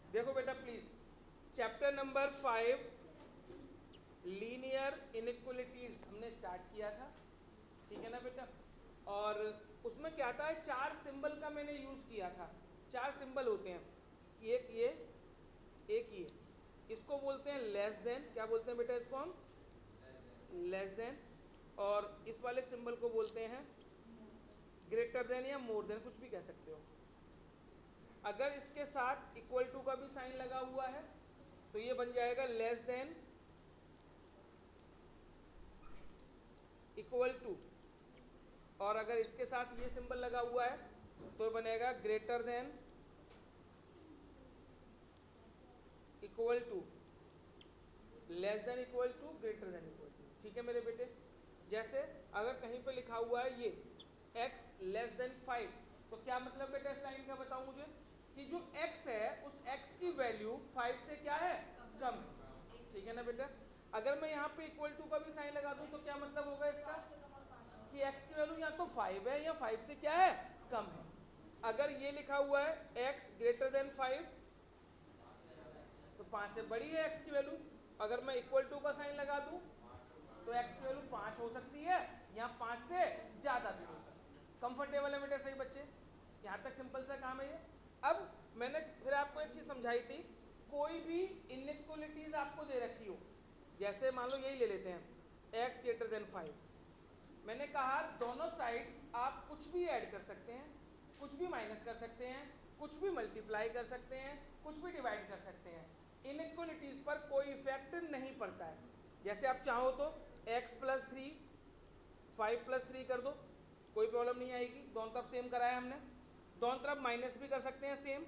देखो बेटा please, chapter number 5 linear inequalities हमने स्टार्ट किया था, ठीक है ना बेटा। और उसमें क्या था, 4 सिंबल का मैंने यूज किया था। 4 सिंबल होते हैं, एक ये, एक ये, इसको बोलते हैं लेस देन। क्या बोलते हैं बेटा इसको हम? Less than. और इस वाले सिंबल को बोलते हैं ग्रेटर देन या मोर देन, कुछ भी कह सकते हो। अगर इसके साथ इक्वल टू का भी साइन लगा हुआ है तो ये बन जाएगा लेस देन, इक्वल टू। और अगर इसके साथ ये सिंबल लगा हुआ है तो बनेगा greater than, equal to, less than equal to, greater than equal to. ठीक है मेरे बेटे। जैसे अगर कहीं पे लिखा हुआ है ये x लेस देन 5, तो क्या मतलब बेटा इस लाइन का बताऊं मुझे, कि जो x है उस x की वैल्यू 5 से क्या है, कम है। ठीक है ना बेटा। अगर मैं यहाँ पे इक्वल टू का भी साइन लगा दूं तो क्या मतलब होगा इसका, कि x की वैल्यू या तो 5 है या 5 से क्या है, कम है। अगर ये लिखा हुआ है x ग्रेटर देन 5, तो 5 से बड़ी है x की वैल्यू। अगर मैं इक्वल टू का साइन लगा दूं तो x की वैल्यू 5 हो सकती है या 5 से ज़्यादा भी हो सकती है। कंफर्टेबल है बेटे सही बच्चे? यहाँ तक सिंपल सा काम है ये। अब मैंने फिर आपको एक चीज़ समझाई थी, कोई भी इनइक्वलिटीज आपको दे रखी हो, जैसे मान लो यही ले लेते हैं x ग्रेटर देन 5, मैंने कहा दोनों साइड आप कुछ भी ऐड कर सकते हैं, कुछ भी माइनस कर सकते हैं, कुछ भी मल्टीप्लाई कर सकते हैं, कुछ भी डिवाइड कर सकते हैं। इनइक्वलिटीज पर कोई इफेक्ट नहीं पड़ता है। जैसे आप चाहो तो x प्लस 3 5 प्लस 3 कर दो, कोई प्रॉब्लम नहीं आएगी, दोनों तरफ सेम कराया हमने। दोनों तरफ माइनस भी कर सकते हैं सेम,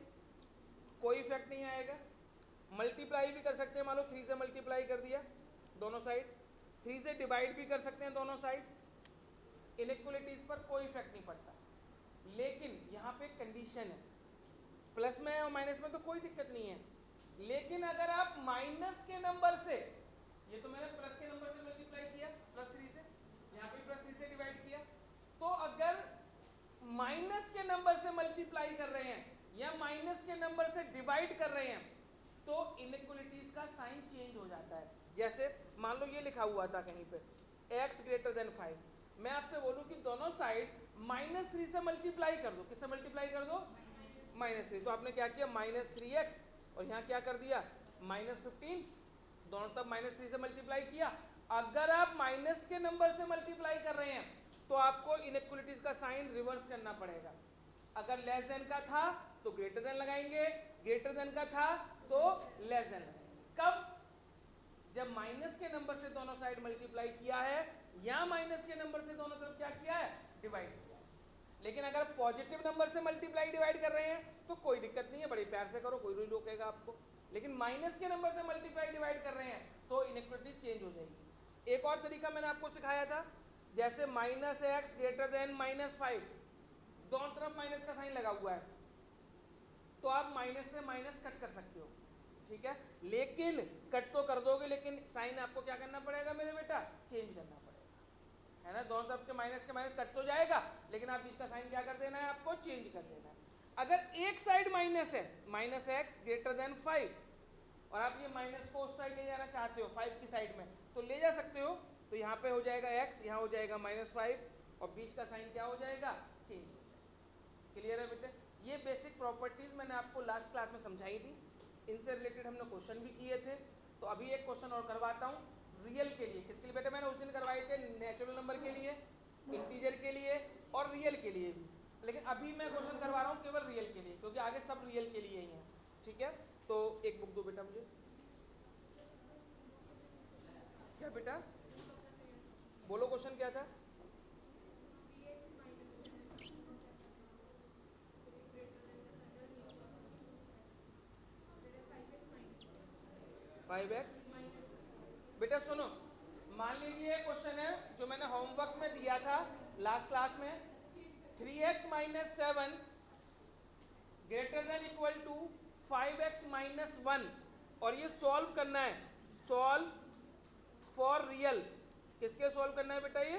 कोई इफेक्ट नहीं आएगा। मल्टीप्लाई भी कर सकते हैं, मान लो 3 से मल्टीप्लाई कर दिया दोनों साइड, 3 से डिवाइड भी कर सकते हैं दोनों साइड। इनइक्वलिटीज पर कोई इफेक्ट नहीं पड़ता। लेकिन यहाँ पे कंडीशन है, प्लस में और माइनस में तो कोई दिक्कत नहीं है, लेकिन अगर आप माइनस के नंबर से, ये तो मैंने प्लस के नंबर से मल्टीप्लाई किया प्लस 3 से, यहाँ पे प्लस 3 से डिवाइड किया, तो अगर माइनस के नंबर से मल्टीप्लाई कर रहे हैं या माइनस के नंबर से डिवाइड कर रहे हैं तो इनइक्वलिटीज का साइन चेंज हो जाता है। जैसे मान लो ये लिखा हुआ था कहीं पे x ग्रेटर देन 5, मैं आपसे बोलूं कि दोनों साइड -3 से मल्टीप्लाई कर दो। किससे मल्टीप्लाई कर दो? -3। तो आपने क्या किया, -3x, और यहाँ क्या कर दिया, -15, दोनों तरफ -3 से मल्टीप्लाई किया। अगर आप माइनस के नंबर से मल्टीप्लाई कर रहे हैं तो आपको इनइक्वलिटीज का साइन रिवर्स करना पड़ेगा। अगर लेस देन का था तो ग्रेटर देन लगाएंगे, ग्रेटर देन का था तो लेस देन लगाएंगे। कब? जब माइनस के नंबर से दोनों साइड मल्टीप्लाई किया है या माइनस के नंबर से दोनों तरफ क्या किया है, डिवाइड किया है। लेकिन अगर पॉजिटिव नंबर से मल्टीप्लाई डिवाइड कर रहे हैं तो कोई दिक्कत नहीं है, बड़े प्यार से करो, कोई नहीं रोकेगा आपको। लेकिन माइनस के नंबर से मल्टीप्लाई डिवाइड कर रहे हैं तो इनइक्वलिटी चेंज हो जाएगी। एक और तरीका मैंने आपको सिखाया था, जैसे -x ग्रेटर देन -5, दोनों तरफ माइनस का साइन लगा हुआ है तो आप माइनस से माइनस कट कर सकते हो, ठीक है। लेकिन कट तो कर दोगे, लेकिन साइन आपको क्या करना पड़ेगा मेरे बेटा, चेंज करना पड़ेगा, है ना। दोनों तरफ के माइनस कट तो जाएगा, लेकिन आप इसका साइन क्या कर देना है, आपको चेंज कर देना है। अगर एक साइड माइनस है, -x ग्रेटर देन 5, और आप ये माइनस को उस साइड ले जाना चाहते हो 5 की साइड में, तो ले जा सकते हो। तो यहाँ पे हो जाएगा x, यहाँ हो जाएगा -5, और बीच का साइन क्या हो जाएगा, चेंज हो जाएगा। क्लियर है बेटे? ये बेसिक प्रॉपर्टीज मैंने आपको लास्ट क्लास में समझाई थी, इनसे रिलेटेड हमने क्वेश्चन भी किए थे। तो अभी एक क्वेश्चन और करवाता हूँ रियल के लिए। किसके लिए बेटे? मैंने उस दिन करवाए थे नेचुरल नंबर के लिए, इंटीजर के लिए और रियल के लिए भी, लेकिन अभी मैं क्वेश्चन करवा रहा हूँ केवल रियल के लिए, क्योंकि आगे सब रियल के लिए ही हैं, ठीक है। तो एक बुक दो बेटा मुझे। क्या बेटा? बोलो क्वेश्चन क्या था? Five x. बेटा सुनो, मान लीजिए क्वेश्चन है जो मैंने होमवर्क में दिया था लास्ट क्लास में, 3x - 7 greater than equal to 5x - 1, और ये सॉल्व करना है, सॉल्व फॉर रियल। किसके सॉल्व करना है बेटा? ये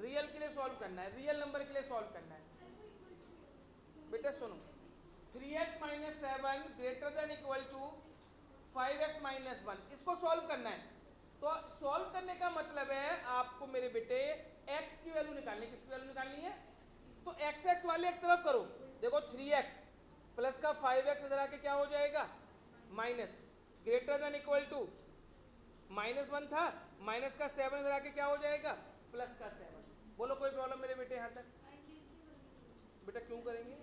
रियल के लिए सॉल्व करना है, रियल नंबर के लिए सॉल्व करना है। बेटा सुनो, 3x - 7 greater than equal to 5x-1, इसको सॉल्व करना है। तो सॉल्व करने का मतलब है आपको मेरे बेटे x की वैल्यू निकालनी, किसकी वैल्यू निकालनी है? तो x वाले एक तरफ करो, देखो 3x प्लस का 5x इधर आके क्या हो जाएगा? Minus, greater than equal to -1 था, माइनस का 7 इधर आके क्या हो जाएगा? प्लस का 7। बोलो कोई प्रॉब्लम मेरे बेटे यहाँ तक? बेटा क्यों करेंगे?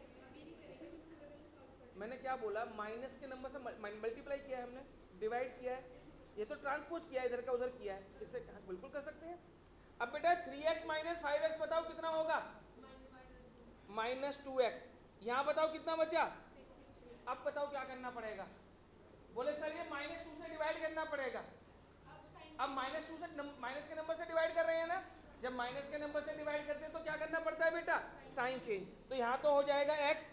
मैंने क्या बोला? माइनस के नंबर से मल्टीप्लाई किया है हमने, डिवाइड किया है, ये तो ट्रांसपोज किया है, इधर का उधर किया है, इससे बिल्कुल कर सकते हैं। अब बेटा 3x माइनस 5x बताओ कितना होगा? -2x। यहाँ बताओ कितना बचा? अब बताओ क्या करना पड़ेगा? बोले सर ये -2 से डिवाइड करना पड़ेगा। अब -2 से माइनस के नंबर से डिवाइड कर रहे हैं ना, जब माइनस के नंबर से डिवाइड करते हैं तो क्या करना पड़ता है बेटा? Sign change. तो यहाँ तो हो जाएगा x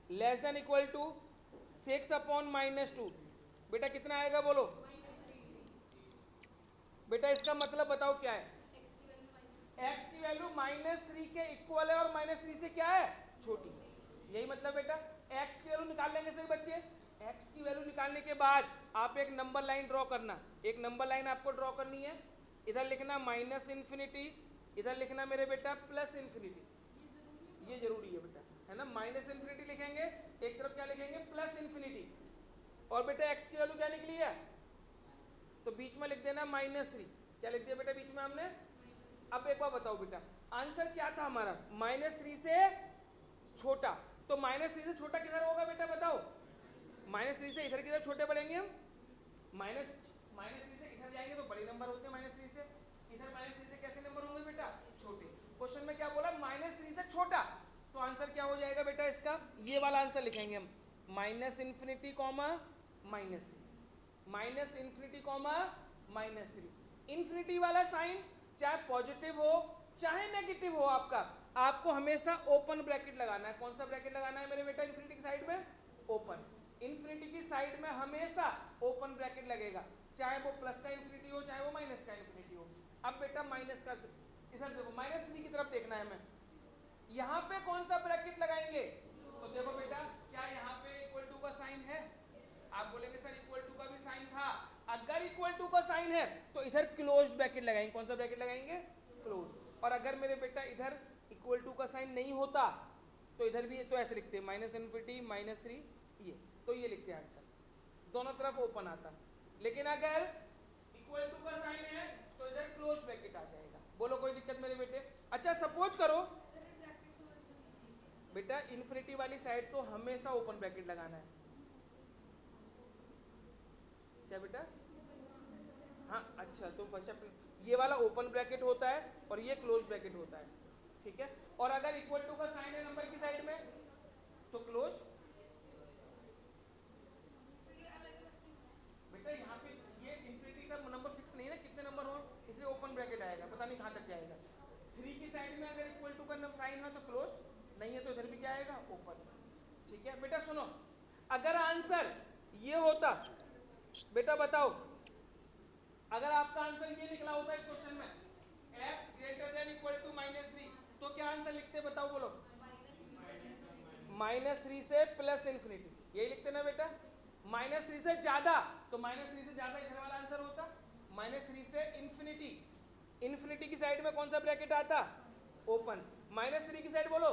less than equal to 6/-2। बेटा कितना आएगा बोलो? बेटा इसका मतलब बताओ क्या है? x की वैल्यू -3 के इक्वल है और -3 से क्या है? छोटी है। यही मतलब बेटा x की वैल्यू निकाल लेंगे सभी बच्चे। x की वैल्यू निकालने के बाद आप एक नंबर लाइन ड्रॉ करना, एक नंबर लाइन आपको ड्रॉ करनी है। इधर लिखना -∞, इधर लिखना मेरे बेटा +∞। ये जरूरी है बेटा, है ना? -∞ लिखेंगे, एक तरफ क्या लिखेंगे? +∞। और बेटा x की वैल्यू क्या निकली है? तो बीच में लिख देना -3। क्या लिख दिया बेटा बीच में हमने? अब एक बार बताओ बेटा, आंसर क्या था हमारा? -3 से छोटा। तो -3 से छोटा किधर होगा बेटा बताओ? -3 से इधर किधर छोटे बढ़ेंगे हम? -3 से इधर जाएंगे तो बड़े नंबर होते हैं, -3 से इधर -3 से कैसे नंबर होंगे बेटा? छोटे। क्वेश्चन में क्या बोला? -3 से छोटा। तो आंसर क्या हो जाएगा बेटा इसका? ये वाला आंसर लिखेंगे हम, -∞, -3, -∞, इन्फिनिटी वाला साइन चाहे पॉजिटिव हो चाहे नेगेटिव हो आपको हमेशा ओपन ब्रैकेट लगाना है। कौन सा ब्रैकेट लगाना है मेरे बेटा? इन्फिनिटी की साइड में ओपन। इन्फिनिटी की साइड में हमेशा ओपन ब्रैकेट लगेगा, चाहे वो प्लस का इन्फिनिटी हो चाहे वो माइनस का इन्फिनिटी हो। अब बेटा माइनस का इधर देखो, -3 की तरफ देखना है हमें, यहाँ पे कौन सा ब्रैकेट लगाएंगे? तो देखो बेटा क्या यहाँ पे इक्वल टू का साइन है? आप बोलेंगे सर इक्वल टू का भी साइन था। अगर इक्वल टू का साइन है तो इधर क्लोज ब्रैकेट लगाएंगे। कौन सा ब्रैकेट लगाएंगे? क्लोज। और अगर मेरे बेटा इधर इक्वल टू का साइन नहीं होता तो इधर भी तो ऐसे लिखते हैं -∞, -3, ये तो ये लिखते हैं आंसर, दोनों तरफ ओपन आता। लेकिन अगर इक्वल टू का साइन है तो इधर क्लोज ब्रैकेट आ जाएगा। बोलो कोई दिक्कत मेरे बेटे? अच्छा सपोज करो बेटा इन्फिनिटी वाली साइड तो हमेशा ओपन ब्रैकेट लगाना है। क्या बेटा? हाँ अच्छा, तो ये वाला ओपन ब्रैकेट होता है और ये क्लोज ब्रैकेट होता है, ठीक है। और अगर इक्वल टू का साइन है नंबर की साइड में तो क्लोज। बेटा यहाँ पे ये इन्फिनिटी का नंबर फिक्स नहीं है ना, कितने नंबर हो, इसलिए ओपन ब्रैकेट आएगा, पता नहीं कहाँ तक जाएगा। 3 की साइड में अगर इक्वल टू का साइन है तो क्लोज, नहीं है तो इधर भी क्या आएगा? ओपन, ठीक है। बेटा सुनो, अगर आंसर ये होता बेटा बताओ, अगर आपका आंसर ये निकला होता इस क्वेश्चन में x greater than equal to -3, तो क्या आंसर लिखते बताओ बोलो? -3 से +∞, यही लिखते ना बेटा। -3 से ज्यादा तो -3 से ज्यादा इधर वाला आंसर होता। -3 से इन्फिनिटी, इन्फिनिटी की साइड में कौन सा ब्रैकेट आता? ओपन। -3 की साइड बोलो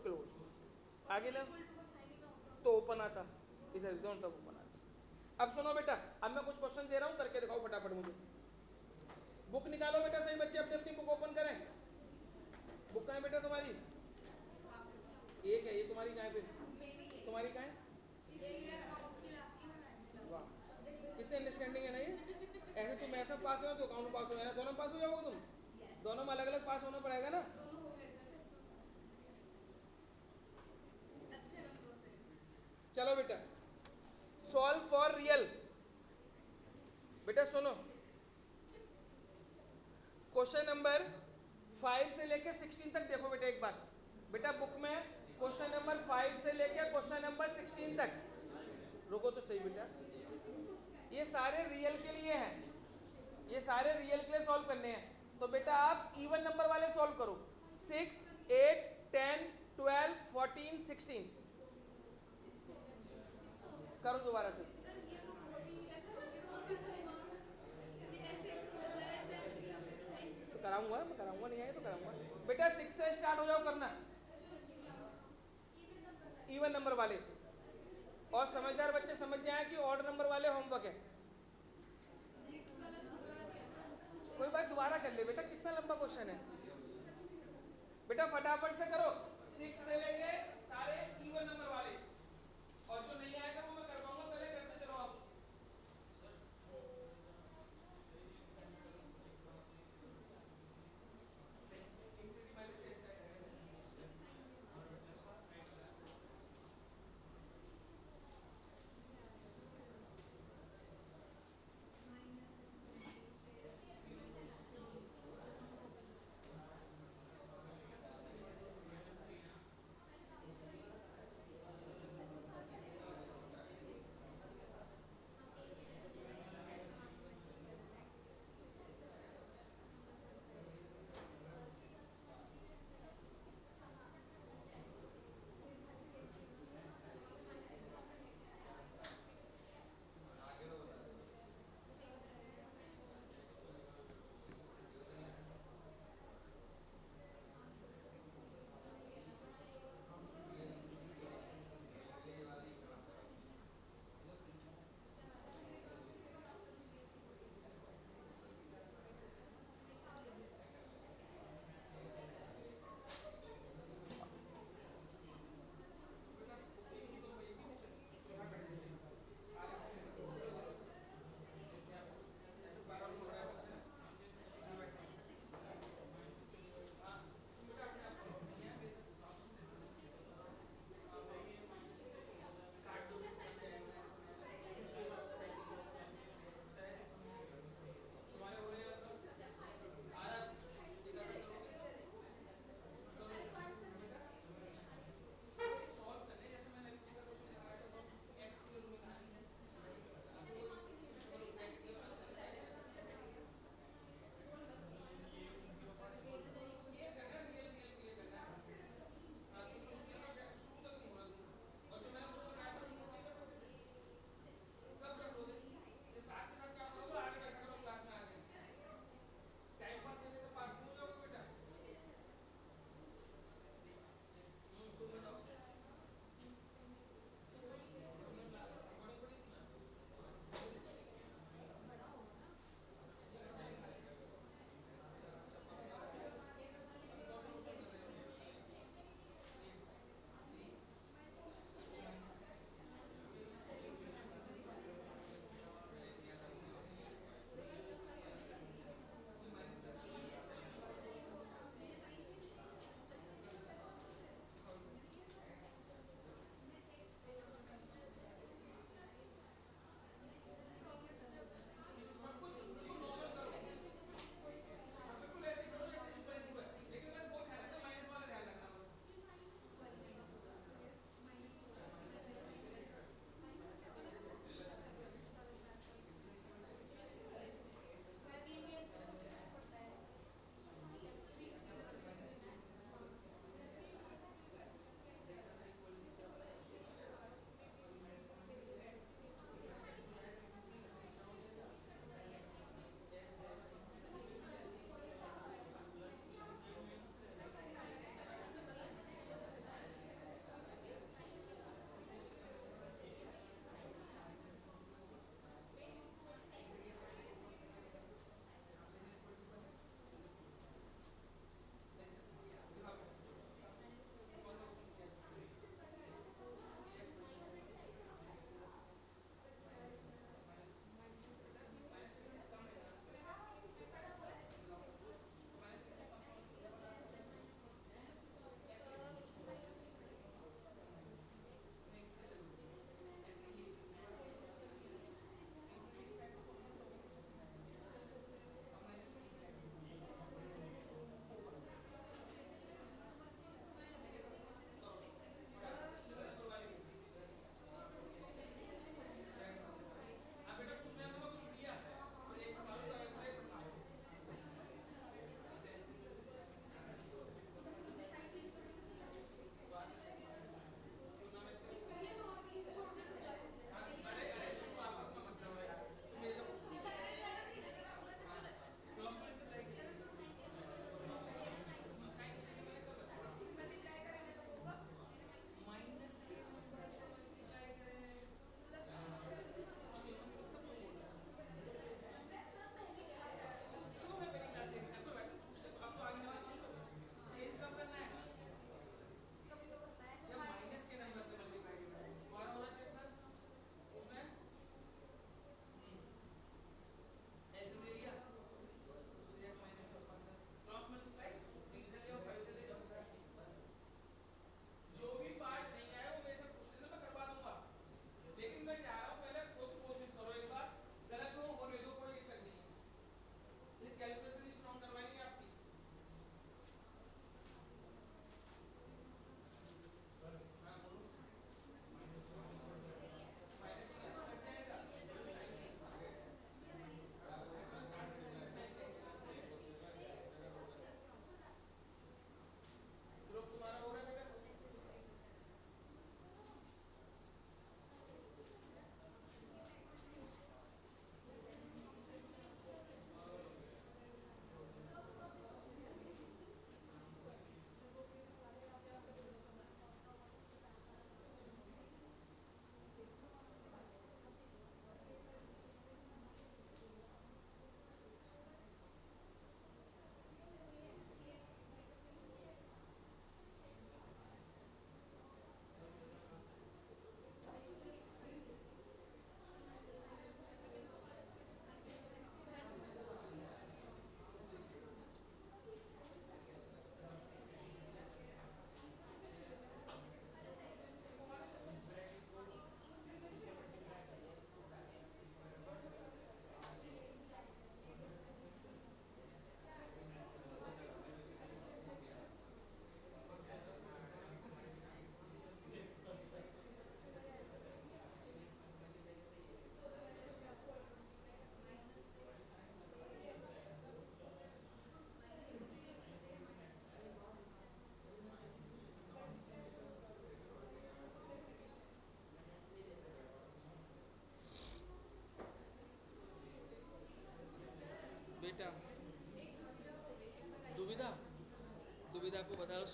क्लोज। आगे ना तो ओपन आता, इधर दोनों तरफ ओपन आता। अब सुनो बेटा, अब मैं कुछ क्वेश्चन दे रहा हूँ, करके दिखाओ फटाफट मुझे। बुक निकालो बेटा, सही बच्चे अपनी अपनी बुक ओपन करें। बुक कहाँ है बेटा तुम्हारी? एक है, ये तुम्हारी कहाँ है फिर? तुम्हारी कहाँ है? वाह कितने अंडरस्टैंडिंग है ना ये। ऐसे तुम ऐसा पास हो तो अकाउंट पास हो, दोनों पास हो जाओगे तुम, दोनों में अलग अलग पास होना पड़ेगा ना। चलो बेटा सॉल्व फॉर रियल। बेटा सुनो, क्वेश्चन नंबर 5 से लेके 16 तक देखो बेटा एक बार। बेटा बुक में क्वेश्चन नंबर 5 से लेके क्वेश्चन नंबर 16 तक, रुको तो सही बेटा, ये सारे रियल के लिए हैं, ये सारे रियल के लिए सॉल्व करने हैं। तो बेटा आप इवन नंबर वाले सॉल्व करो, 6, 8, 10, 12, 14, 16। मारो दोबारा से। तो कराऊंगा, मैं कराऊंगा, नहीं आए तो कराऊंगा। बेटा 6 से स्टार्ट हो जाओ करना, इवन नंबर वाले। और समझदार बच्चे समझ जाए कि ऑड नंबर वाले होमवर्क है। कोई बात दोबारा कर ले बेटा, कितना लंबा क्वेश्चन है बेटा, फटाफट से करो। 6 से लेके सारे इवन नंबर वाले, और जो नहीं आएगा वो मैं करवाऊंगा, पहले करते चलो आप।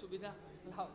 सुविधा लाओ।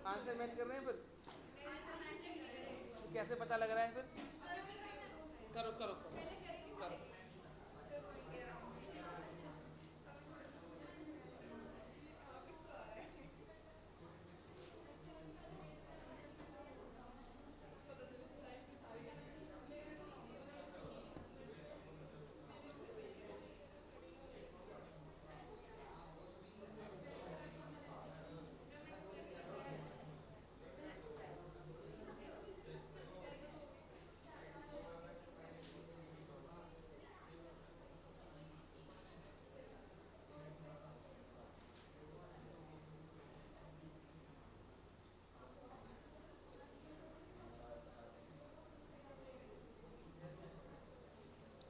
आंसर मैच कर रहे हैं फिर? कैसे पता लग रहा है फिर? करो करो करो करो।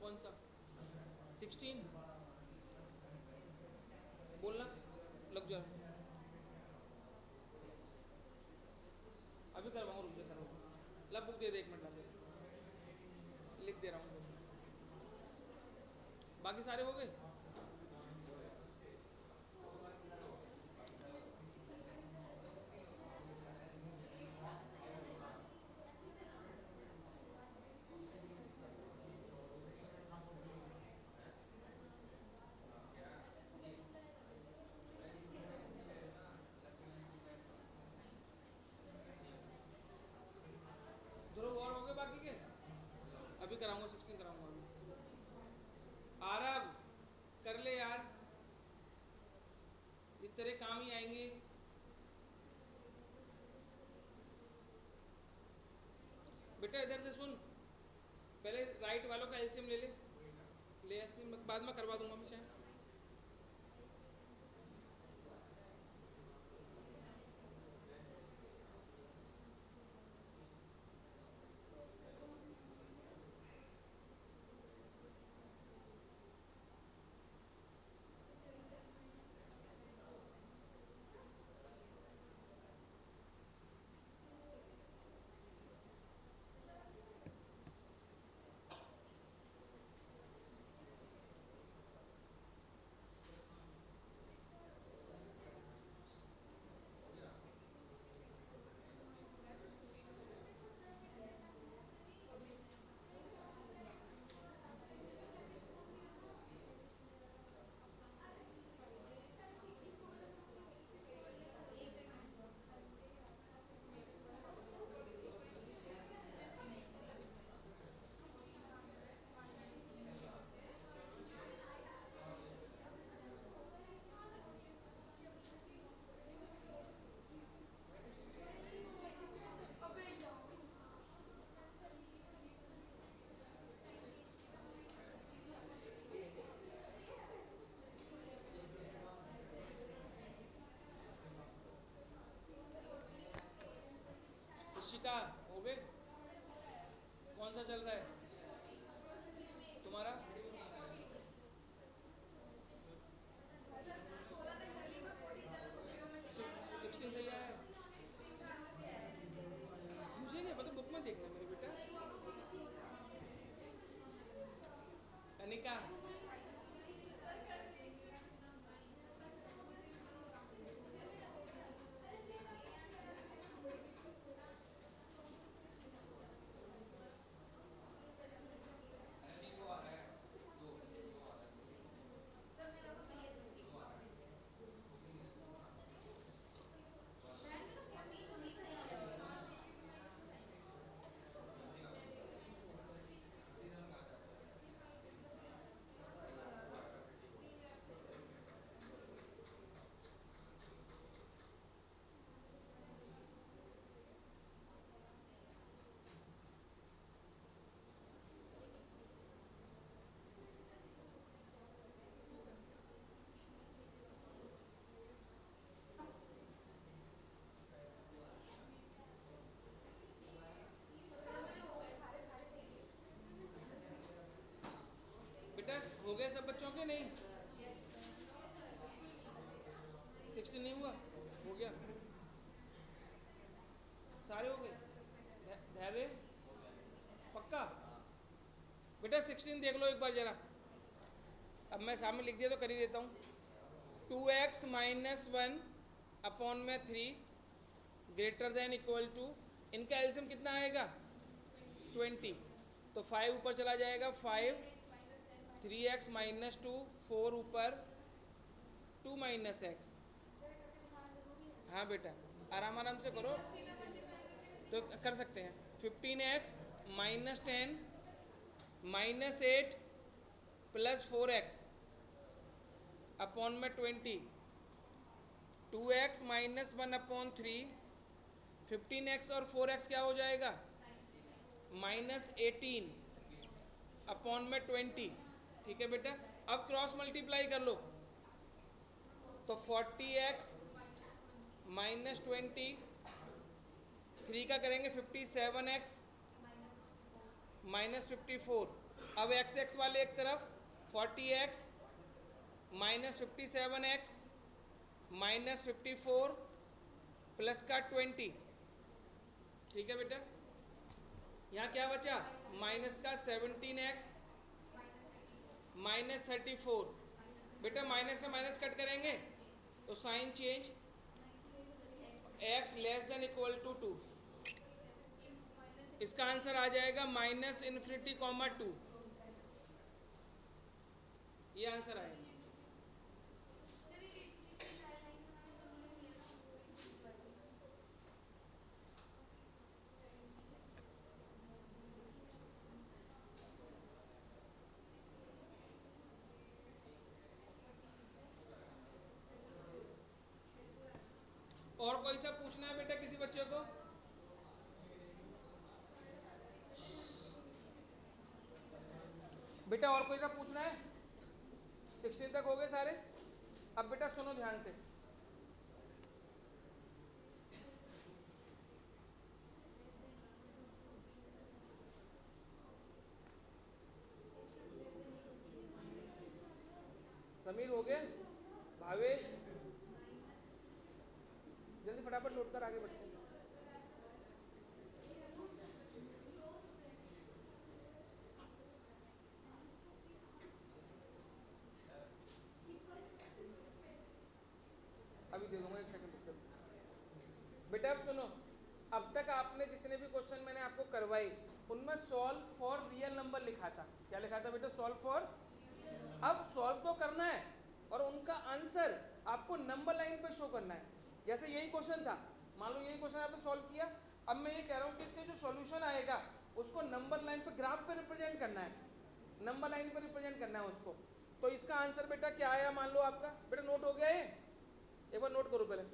कौन सा 16? बोलना लग जा। अभी करवाऊँ, रुक जा करवाऊँ। लब बुक दे दे, 1 मिनट लब लिख दे रहा हूँ। बाकी सारे हो गए? ध्रुव और हो गए बाकी के? अभी कराऊंगा, 16 कराऊंगा अभी। आरब कर ले यार, ये तेरे काम ही आएंगे। बेटा इधर से सुन, पहले राइट वालों का एलसीएम ले ले। ले एलसीएम बाद में करवा दूंगा मैं चाहे। अंशिका हो गए? कौन सा चल रहा है तुम्हारा? 16 सही आया है? मुझे नहीं पता, बुक में देखना मेरे बेटा। कनिका, बेटा हो गए सब बच्चों के? नहीं 16 नहीं हुआ? हो गया, सारे हो गए। धैर्य पक्का? बेटा 16 देख लो एक बार जरा। अब मैं सामने लिख दिया तो कर ही देता हूँ। 2x माइनस 1 अपॉन में 3 ग्रेटर देन इक्वल टू, इनका एल्सियम कितना आएगा? 20। तो 5 ऊपर चला जाएगा, 5 3x माइनस 2 4 ऊपर 2 माइनस एक्स। हाँ बेटा आराम आराम से करो तो कर सकते हैं। 15x minus 10 minus 8 plus 4x upon में 20। 2x माइनस 1 अपॉन 3, 15x और 4x क्या हो जाएगा? माइनस 18 अपॉन में 20। ठीक है बेटा, अब क्रॉस मल्टीप्लाई कर लो तो 40x माइनस 20, 3 का करेंगे 57x माइनस 54। अब एक्स एक्स वाले एक तरफ 40x minus 57x minus 54 plus का 20। ठीक है बेटा, यहाँ क्या बचा? माइनस का 17x माइनस 34। बेटा माइनस से माइनस कट करेंगे तो sign change, x less than equal to 2। इसका आंसर आ जाएगा माइनस इन्फिनिटी कॉमा 2। ये आंसर आएगा। और कोई सा पूछना है बेटा किसी बच्चे को? बेटा और कोई सा पूछना है? 16 तक हो गए सारे? अब बेटा सुनो ध्यान से। समीर हो गए? भावेश जल्दी फटाफट नोट कर, आगे बढ़ते हैं। अभी दे दूंगा, एक सेकंड रुक जाओ। बेटा अब सुनो, अब तक आपने जितने भी क्वेश्चन मैंने आपको करवाए उनमें सॉल्व फॉर रियल नंबर लिखा था। क्या लिखा था बेटा? Solve for. अब सॉल्व तो करना है और उनका आंसर आपको नंबर लाइन पे शो करना है। जैसे यही क्वेश्चन था, मान लो यही क्वेश्चन आपने सॉल्व किया, अब मैं ये कह रहा हूँ कि इसके जो सॉल्यूशन आएगा उसको नंबर लाइन पे, ग्राफ पे रिप्रेजेंट करना है, नंबर लाइन पे रिप्रेजेंट करना है उसको। तो इसका आंसर बेटा क्या आया मान लो आपका? बेटा नोट हो गया ये? एक बार नोट करो पहले।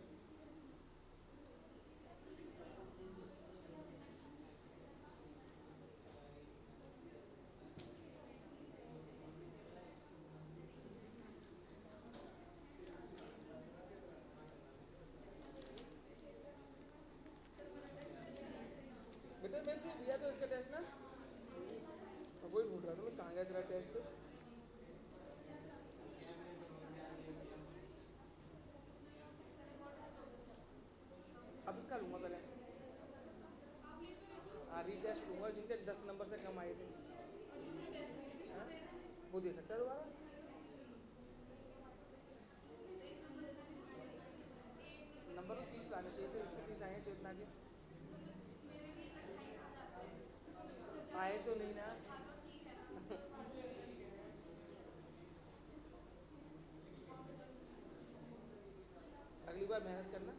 उसने तो दिया तो इसका टेस्ट ना, वही ढूंढ रहा था मैं, कहाँ गया तेरा टेस्ट। अब इसका लूँगा पहले, हाँ रीटेस्ट लूँगा जिनके 10 नंबर से कम आए थे। हाँ? वो दे सकता है दोबारा। नंबर तो 30 लाने चाहिए थे, इसके 30 आए हैं चेतना के। आए तो नहीं ना। अगली बार मेहनत करना।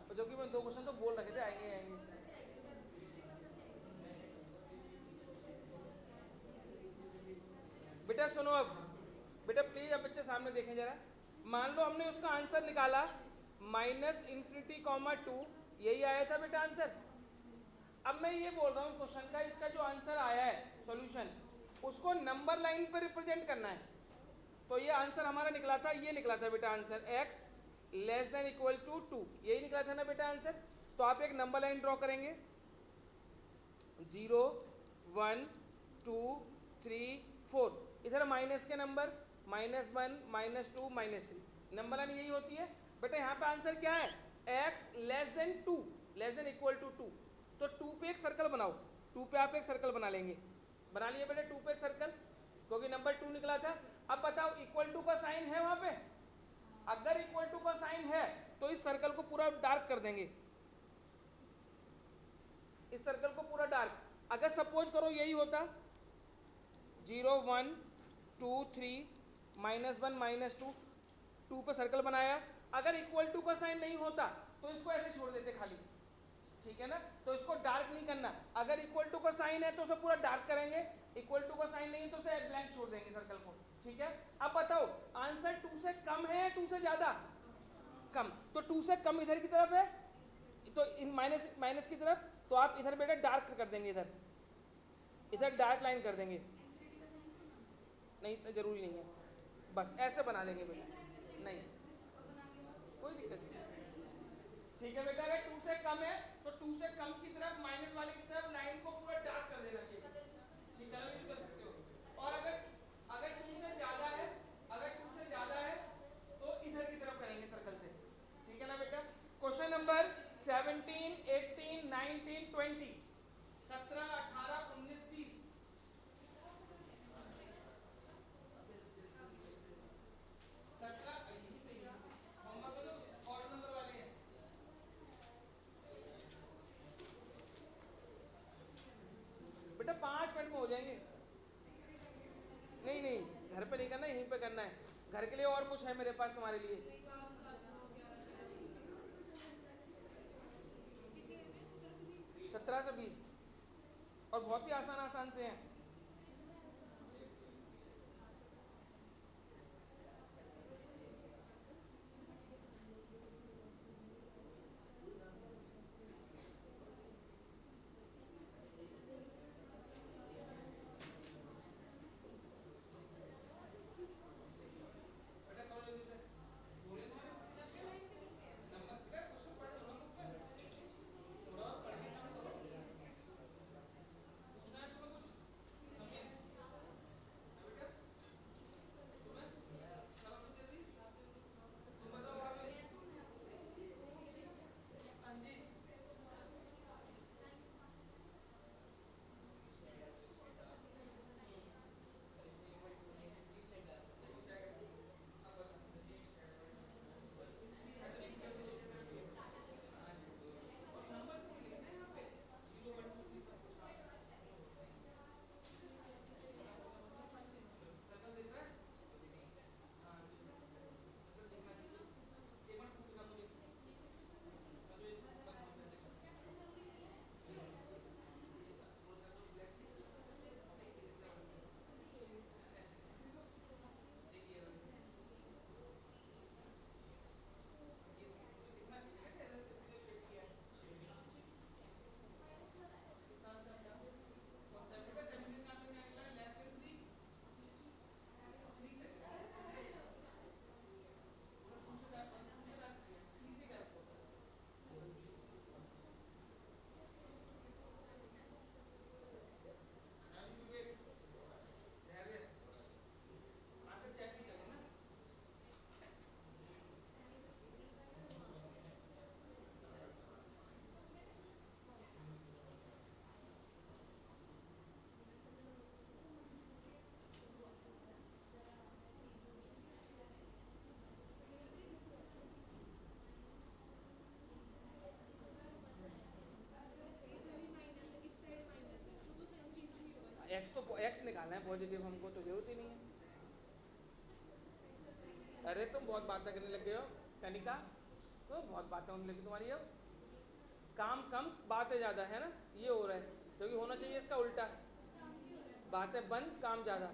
और जबकि मैं 2 क्वेश्चन तो बोल रखे थे आएंगे आएंगे। बेटा सुनो अब, बेटा प्लीज अब बच्चे सामने देखें जरा। मान लो हमने उसका आंसर निकाला -∞, 2, यही आया था बेटा आंसर। अब मैं ये बोल रहा हूँ उस क्वेश्चन का, इसका जो आंसर आया है सॉल्यूशन, उसको नंबर लाइन पर रिप्रेजेंट करना है। तो ये आंसर हमारा निकला था, ये निकला था बेटा आंसर x < 2, यही निकला था ना बेटा आंसर। तो आप एक नंबर लाइन ड्रॉ करेंगे, 0 1 2 3 4, इधर माइनस के नंबर -1 -2 -3, नंबर लाइन यही होती है बेटा। यहाँ पे आंसर क्या है, x < 2 < 2। तो 2 पे एक सर्कल बनाओ, 2 पे आप एक सर्कल बना लेंगे। बना लिया बेटा 2 पे एक सर्कल, क्योंकि नंबर 2 निकला था। अब बताओ इक्वल टू का साइन है वहां पे, अगर इक्वल टू का साइन है तो इस सर्कल को पूरा डार्क कर देंगे, इस सर्कल को पूरा डार्क। अगर सपोज करो यही होता 0 1 2 3 -1 -2, 2 पे सर्कल बनाया। अगर इक्वल टू का साइन नहीं होता तो इसको ऐसे छोड़ देते खाली, ठीक है ना। तो इसको डार्क नहीं करना, अगर इक्वल टू का साइन है तो उसे पूरा डार्क करेंगे, इक्वल टू का साइन नहीं है तो उसे ब्लैंक छोड़ देंगे सर्कल को, ठीक है। अब बताओ आंसर 2 से कम है या 2 से ज्यादा, कम। तो 2 से कम इधर की तरफ है, तो इन माइनस की तरफ, तो आप इधर बेटा डार्क कर देंगे, इधर डार्क लाइन कर देंगे। नहीं तो जरूरी नहीं है, बस ऐसे बना देंगे बेटा, नहीं कोई दिक्कत नहीं, ठीक है बेटा। अगर 2 से कम है तो 2 से कम की तरफ माइनस वाले की तरफ लाइन को पूरा डार्क कर देना चाहिए, ठीक है, यूज कर सकते हो। और अगर अगर 2 से ज्यादा है, अगर 2 से ज्यादा है तो इधर की तरफ करेंगे सर्कल से, ठीक है ना बेटा। क्वेश्चन नंबर 17 18 19 20, 17 18 19 20, 17 यही पे ही होमवर्क में तो ऑर्डर नंबर वाले हैं बेटा, 5 मिनट में हो जाएंगे। नहीं नहीं घर पे नहीं करना, यहीं पे करना है। घर के लिए और कुछ है मेरे पास तुम्हारे लिए, 17 से 20, और बहुत ही आसान आसान से हैं। बेटा करो जल्दी से, बोले तुम्हारे नंबर बेटा, क्वेश्चन पढ़ लो ना बुक पे, थोड़ा और पढ़ के पूछना है तुम्हें कुछ। एक्स तो एक्स निकालना है पॉजिटिव, हमको तो जरूरत ही नहीं है। अरे तुम बहुत बातें करने लग गए हो कनिका, तो बहुत बातें होने लगी तुम्हारी अब। काम कम बातें ज़्यादा है ना, ये हो रहा है, क्योंकि होना चाहिए इसका उल्टा, बातें बंद काम ज़्यादा।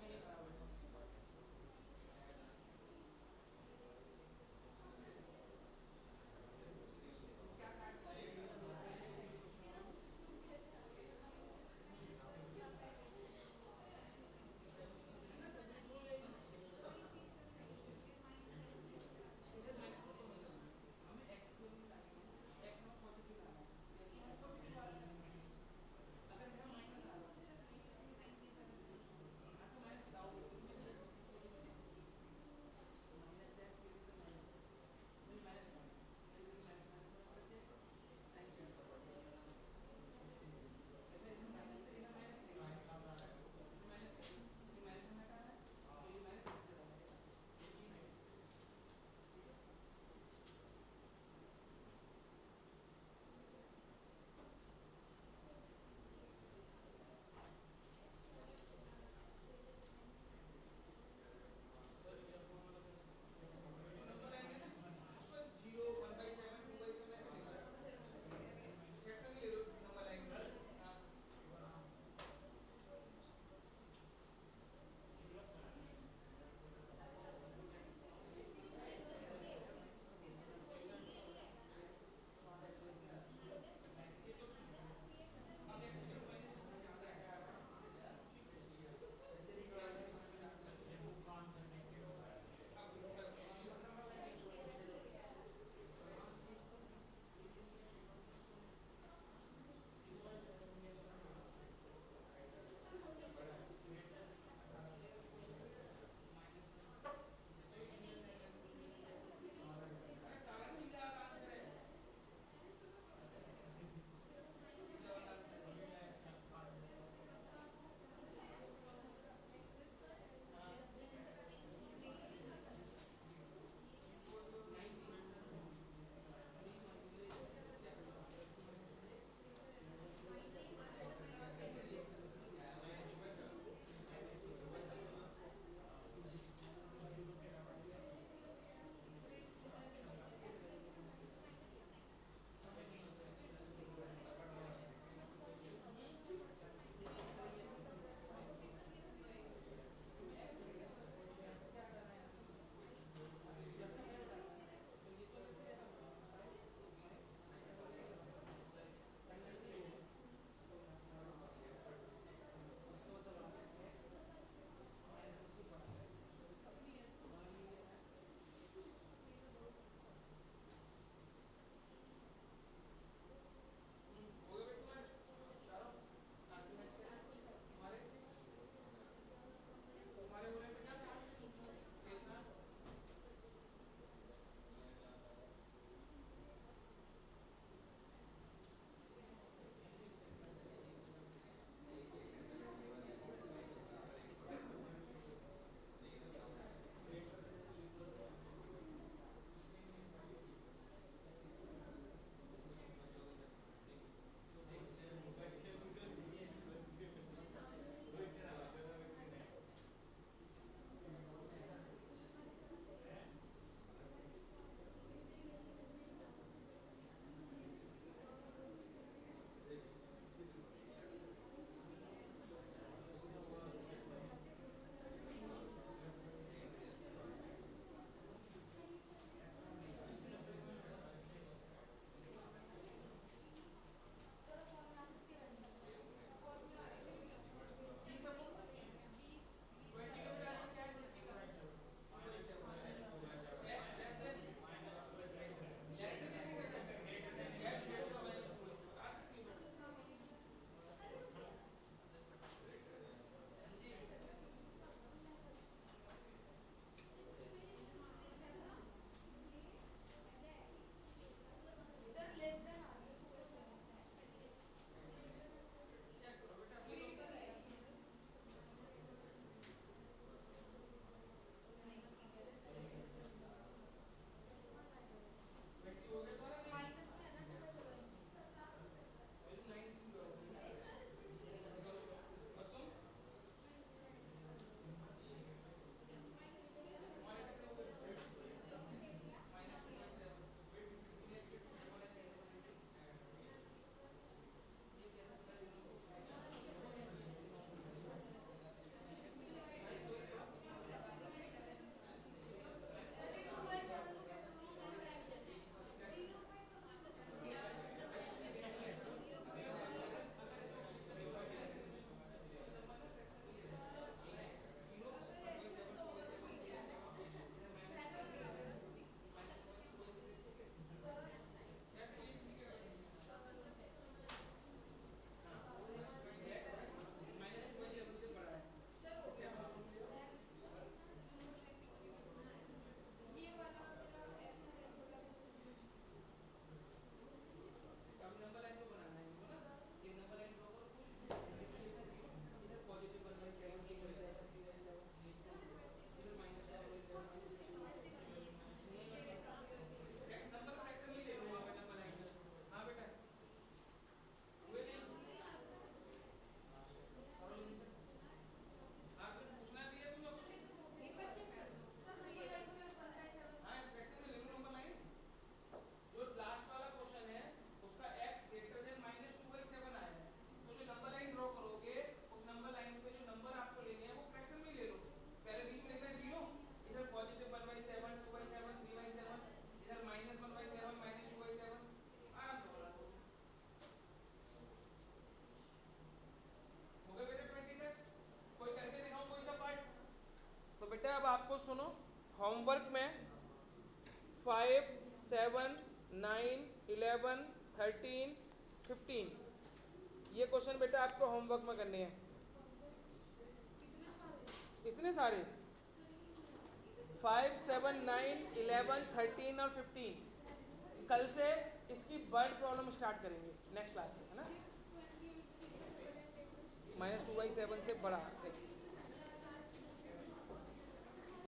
दिखाओ। आपको सुनो होमवर्क में 5, 7, 9, 11, 13, 15 ये क्वेश्चन बेटा आपको होमवर्क में करने हैं। इतने सारे 5, 7, 9, 11, 13 और 15 कल से इसकी वर्ड प्रॉब्लम स्टार्ट करेंगे नेक्स्ट क्लास से, है ना। -2/7 से बड़ा